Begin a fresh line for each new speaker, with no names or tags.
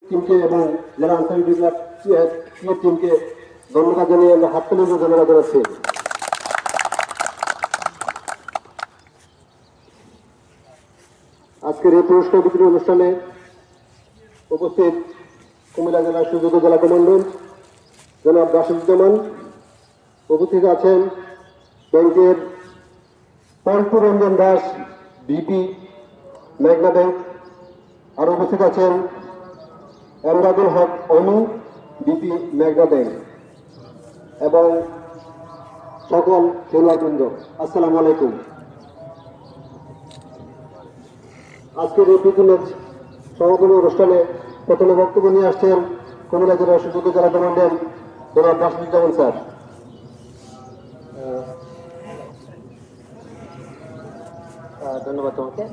টিমকে এবং যারা আনসারি টিমকে ধন্যবাদ জানিয়ে আমরা হাত তুলে ধন্যবাদ জানাচ্ছি। আজকের এই পুরস্কার বিতরণ অনুষ্ঠানে উপস্থিত কুমিল্লা জেলার সুযোগ্য জেলা কমান্ডেন্ট জনাব রাশিদুজ্জামান, উপস্থিত আছেন ব্যাংকের পল্টু রঞ্জন দাস ভিপি মেঘনা ব্যাংক, আর উপস্থিত আছেন এমদাদুল হক অনু ভিপি মেঘনা ব্যাংক এবং সকল খেলোয়াড়বৃন্দ, আসসালামু আলাইকুম। আজকের এই প্রীতি ম্যাচ সমাপনী অনুষ্ঠানে প্রথমে বক্তব্য নিয়ে আসছেন কুমিল্লা জেলার সুযোগ্য জেলা কমান্ডেন্ট জনাব রাশিদুজ্জামান স্যার।
ধন্যবাদ তোমাকে।